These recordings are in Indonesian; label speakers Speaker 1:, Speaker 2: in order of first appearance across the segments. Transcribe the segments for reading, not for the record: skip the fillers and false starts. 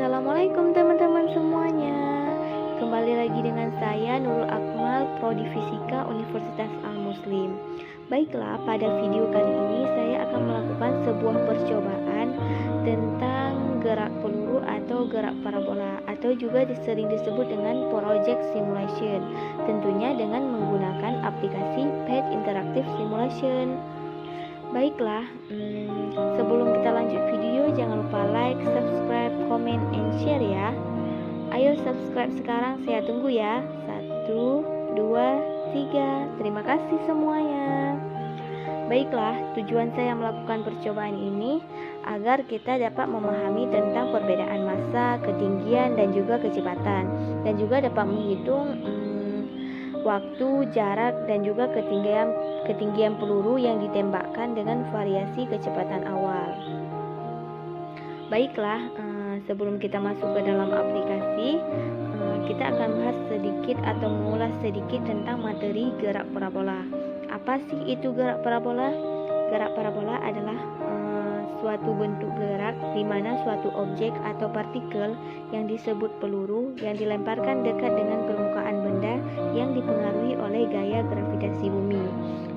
Speaker 1: Assalamualaikum teman-teman semuanya. Kembali lagi dengan saya Nurul Akmal, Prodi Fisika Universitas Al-Muslim. Baiklah, pada video kali ini saya akan melakukan sebuah percobaan tentang gerak peluru atau gerak parabola, atau juga sering disebut dengan project simulation, tentunya dengan menggunakan aplikasi PAD Interactive Simulation. Baiklah, sebelum kita lanjut video, jangan lupa like, subscribe, comment, and share ya. Ayo subscribe sekarang, saya tunggu ya. 1, 2, 3. Terima kasih semuanya. Baiklah, tujuan saya melakukan percobaan ini agar kita dapat memahami tentang perbedaan massa, ketinggian, dan juga kecepatan, dan juga dapat menghitung waktu, jarak, dan juga ketinggian peluru yang ditembakkan dengan variasi kecepatan awal. Baiklah, sebelum kita masuk ke dalam aplikasi, kita akan bahas sedikit atau mengulas sedikit tentang materi gerak parabola. Apa sih itu gerak parabola? Gerak parabola adalah suatu bentuk gerak di mana suatu objek atau partikel yang disebut peluru yang dilemparkan dekat dengan permukaan benda yang dipengaruhi oleh gaya gravitasi bumi.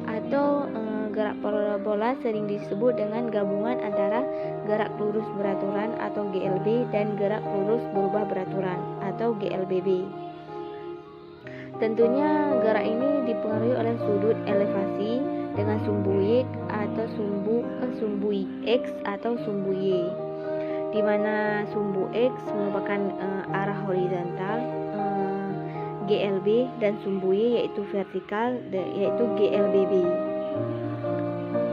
Speaker 1: Atau gerak parabola sering disebut dengan gabungan antara gerak lurus beraturan atau GLB dan gerak lurus berubah beraturan atau GLBB. Tentunya gerak ini dipengaruhi oleh sudut elevasi dengan sumbu Y atau sumbu X atau sumbu Y, di mana sumbu X merupakan arah horizontal GLB dan sumbu Y yaitu vertikal yaitu GLBB.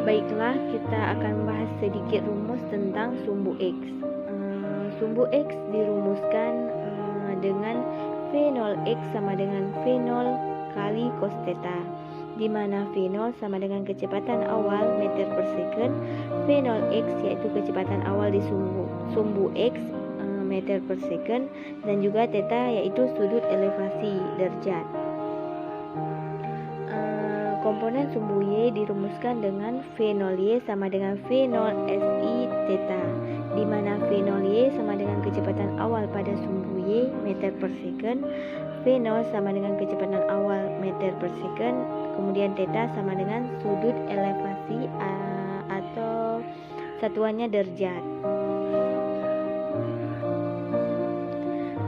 Speaker 1: Baiklah, kita akan bahas sedikit rumus tentang sumbu X. Sumbu X dirumuskan dengan V0X sama dengan V0 kali cos theta, di mana V0 sama dengan kecepatan awal meter per second, V0X yaitu kecepatan awal di sumbu X meter per second, dan juga theta yaitu sudut elevasi derajat. Komponen sumbu Y dirumuskan dengan V0Y sama dengan V0SI theta, di mana V0Y sama dengan kecepatan awal pada sumbu Y meter per second, V0 sama dengan kecepatan awal meter per second, kemudian theta sama dengan sudut elevasi atau satuannya derajat.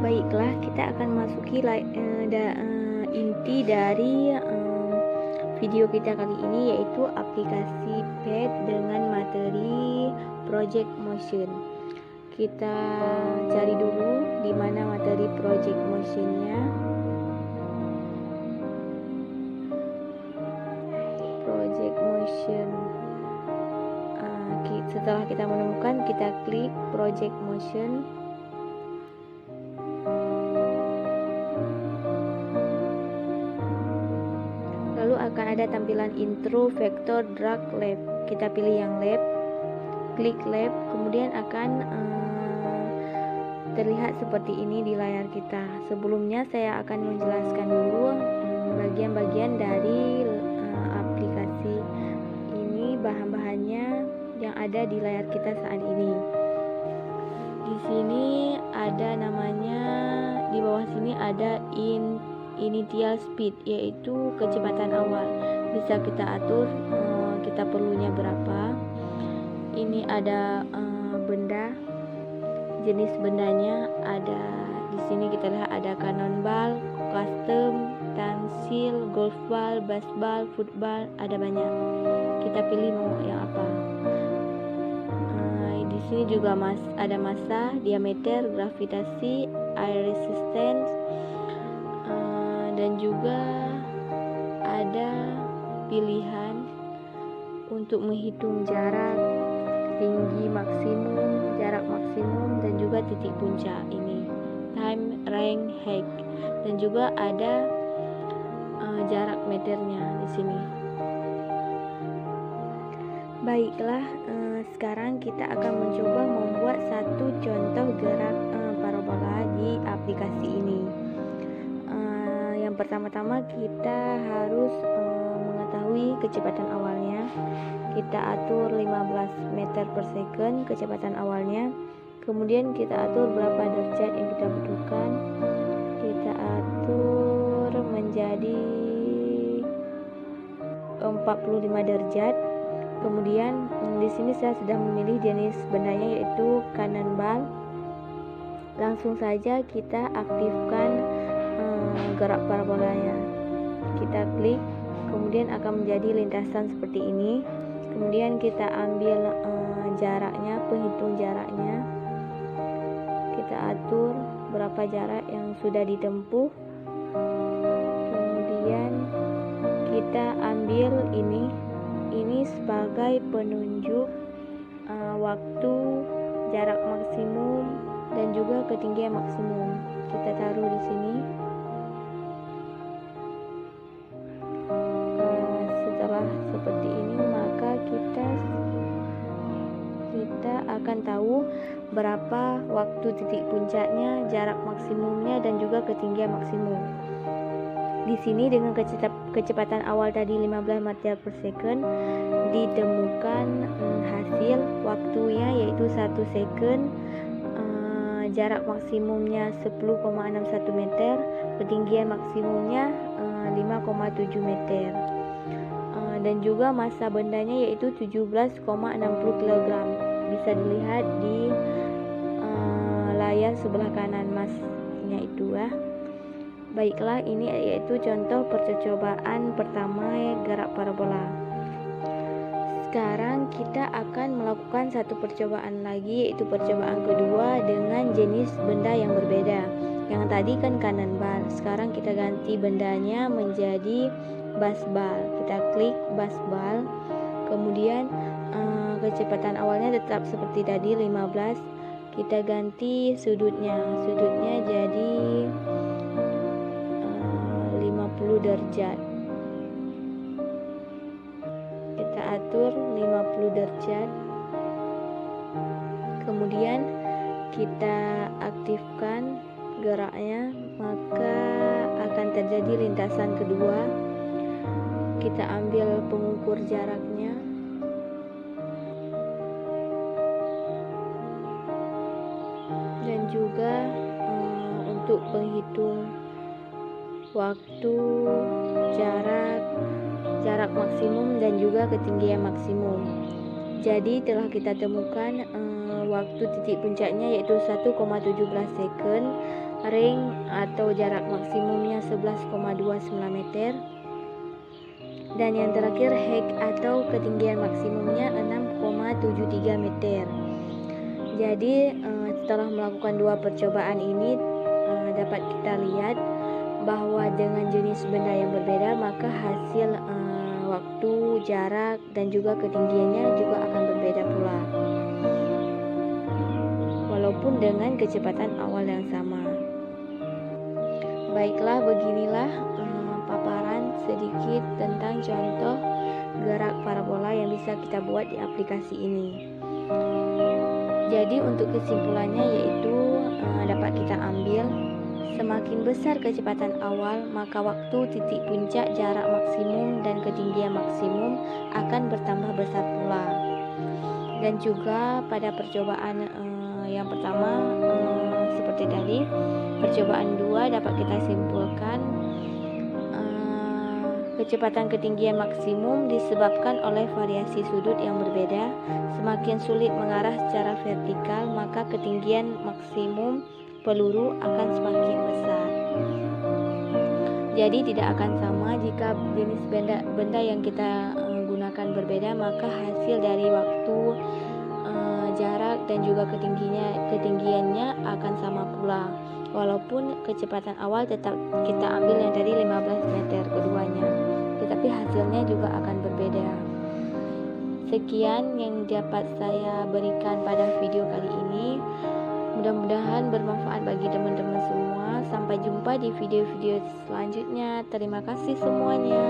Speaker 1: Baiklah, kita akan masuki inti dari video kita kali ini, yaitu aplikasi PAD dengan materi Project Motion. Kita cari dulu di mana materi Project Motionnya. Project Motion. Setelah kita menemukan, kita klik Project Motion. Lalu akan ada tampilan intro vector drag lab. Kita pilih yang lab, klik lab, kemudian akan terlihat seperti ini di layar kita. Sebelumnya saya akan menjelaskan dulu bagian-bagian dari aplikasi ini, bahan-bahannya yang ada di layar kita saat ini. Di sini ada namanya, di bawah sini ada initial speed, yaitu kecepatan awal. Bisa kita atur kita perlunya berapa. Ini ada benda, jenis bendanya ada di sini. Kita lihat ada cannonball, custom, tansil, golf ball, baseball, football, ada banyak. Kita pilih mau yang apa. Di sini juga ada massa, diameter, gravitasi, air resistance, dan juga ada pilihan untuk menghitung jarak, tinggi maksimum, jarak maksimum, dan juga titik puncak ini, time, range, height, dan juga ada jarak meternya di sini. Baiklah, sekarang kita akan mencoba membuat satu contoh gerak parabola di aplikasi ini. Yang pertama-tama kita harus mengetahui kecepatan awalnya. Kita atur 15 meter per second kecepatan awalnya. Kemudian kita atur berapa derajat yang kita butuhkan. Kita atur menjadi 45 derajat. Kemudian di sini saya sudah memilih jenis bendanya yaitu kanan bal. Langsung saja kita aktifkan gerak parabolanya. Kita klik, kemudian akan menjadi lintasan seperti ini. Kemudian kita ambil jaraknya, penghitung jaraknya. Kita atur berapa jarak yang sudah ditempuh. Kemudian kita ambil ini sebagai penunjuk waktu, jarak maksimum dan juga ketinggian maksimum. Kita taruh di sini. Setelah seperti ini, maka kita akan tahu berapa waktu titik puncaknya, jarak maksimumnya dan juga ketinggian maksimum. Di sini dengan kecepatan awal tadi 15 meter per second, ditemukan hasil waktunya yaitu 1 second, jarak maksimumnya 10,61 meter, ketinggian maksimumnya 5,7 meter, dan juga massa bendanya yaitu 17,60 kg. Bisa dilihat di layar sebelah kanan masnya itu ya. Baiklah, ini yaitu contoh percobaan pertama gerak parabola. Sekarang kita akan melakukan satu percobaan lagi, yaitu percobaan kedua dengan jenis benda yang berbeda. Yang tadi kan kanan bal, sekarang kita ganti bendanya menjadi bas bal. Kita klik bas bal, kemudian kecepatan awalnya tetap seperti tadi 15. Kita ganti sudutnya jadi 50 derajat. Kita atur 50 derajat. Kemudian kita aktifkan geraknya, maka akan terjadi lintasan kedua. Kita ambil pengukur jaraknya. Dan juga untuk penghitung waktu, jarak maksimum dan juga ketinggian maksimum. Jadi telah kita temukan waktu titik puncaknya yaitu 1,17 second, ring atau jarak maksimumnya 11,29 meter, dan yang terakhir height atau ketinggian maksimumnya 6,73 meter. Jadi setelah melakukan dua percobaan ini, dapat kita lihat bahwa dengan jenis benda yang berbeda maka hasil waktu, jarak dan juga ketinggiannya juga akan berbeda pula, walaupun dengan kecepatan awal yang sama. Baiklah, beginilah paparan sedikit tentang contoh gerak parabola yang bisa kita buat di aplikasi ini. Jadi untuk kesimpulannya yaitu dapat kita ambil, semakin besar kecepatan awal, maka waktu titik puncak, jarak maksimum dan ketinggian maksimum akan bertambah besar pula. Dan juga pada percobaan yang pertama seperti tadi, percobaan 2 dapat kita simpulkan kecepatan ketinggian maksimum disebabkan oleh variasi sudut yang berbeda. Semakin sulit mengarah secara vertikal, maka ketinggian maksimum peluru akan semakin besar. Jadi tidak akan sama jika jenis benda yang kita gunakan berbeda, maka hasil dari waktu, jarak dan juga ketinggiannya akan sama pula. Walaupun kecepatan awal tetap kita ambil yang tadi 15 meter keduanya, tetapi hasilnya juga akan berbeda. Sekian yang dapat saya berikan pada video kali ini. Mudah-mudahan bermanfaat bagi teman-teman semua. Sampai jumpa di video-video selanjutnya. Terima kasih semuanya.